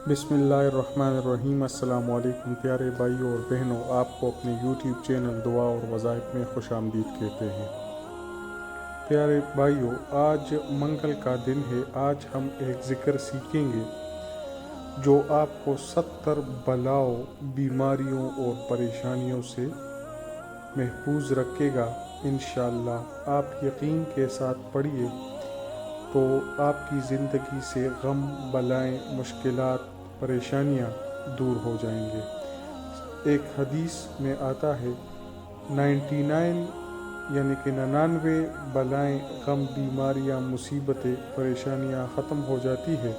बिस्मिल्लाहिर्रहमानिर्रहीम। अस्सलाम वालेकुम प्यारे भाइयों और बहनों, आपको अपने यूट्यूब चैनल दुआ और वज़ाइफ में खुश आमदीद कहते हैं। प्यारे भाइयों, आज मंगल का दिन है। आज हम एक ज़िक्र सीखेंगे जो आपको 70 बलाओं, बीमारियों और परेशानियों से महफूज रखेगा इंशाअल्लाह। आप यकीन के साथ पढ़िए तो आपकी ज़िंदगी से गम, बलाएँ, मुश्किलात, परेशानियाँ दूर हो जाएंगे। एक हदीस में आता है 99 यानी कि 99 बलाएँ, गम, बीमारियाँ, मुसीबतें, परेशानियाँ ख़त्म हो जाती है।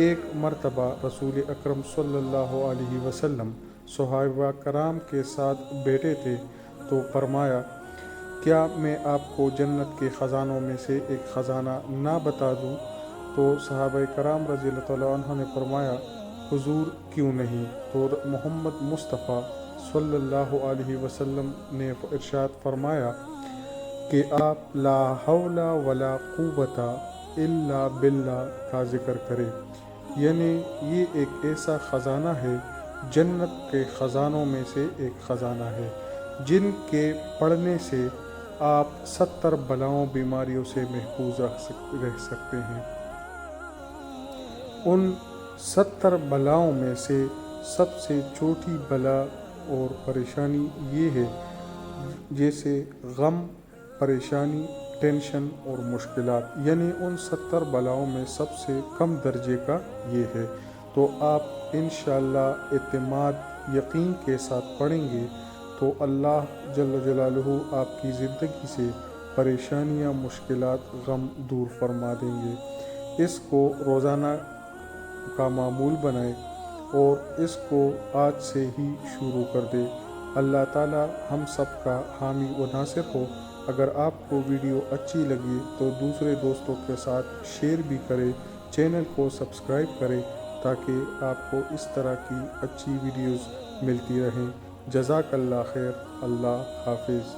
एक मर्तबा रसूल अकरम सल्लल्लाहु अलैहि वसल्लम सहाबा कराम के साथ बैठे थे तो फरमाया, क्या मैं आपको जन्नत के ख़ज़ानों में से एक ख़ज़ाना ना बता दूं? तो सहाबा कराम रज़ियल्लाहु तआला अन्हुम ने फरमाया, हुजूर क्यों नहीं। तो मोहम्मद मुस्तफ़ा सल्लल्लाहु अलैहि वसल्लम ने इरशाद फरमाया कि आप ला हौला वला कुव्वता इल्ला बिल्ला का ज़िक्र करें। यानी ये एक ऐसा ख़ज़ाना है, जन्नत के ख़ज़ानों में से एक ख़ज़ाना है, जिनके पढ़ने से आप 70 बलाओं, बीमारियों से महफूज रह सकते हैं। उन 70 बलाओं में से सबसे छोटी बला और परेशानी ये है, जैसे गम, परेशानी, टेंशन और मुश्किलात, यानी उन 70 बलाओं में सबसे कम दर्जे का ये है। तो आप इंशाअल्लाह इत्मीनान, यकीन के साथ पढ़ेंगे तो अल्लाह जल्ल जलालुहु आपकी ज़िंदगी से परेशानियाँ, मुश्किलात, गम दूर फरमा देंगे। इसको रोज़ाना का मामूल बनाएं और इसको आज से ही शुरू कर दे। अल्लाह ताला हम सब का हामी व नासिर हो। अगर आपको वीडियो अच्छी लगी तो दूसरे दोस्तों के साथ शेयर भी करें, चैनल को सब्सक्राइब करें ताकि आपको इस तरह की अच्छी वीडियोस मिलती रहें। जज़ाकल्लाह खैर। अल्लाह हाफिज़।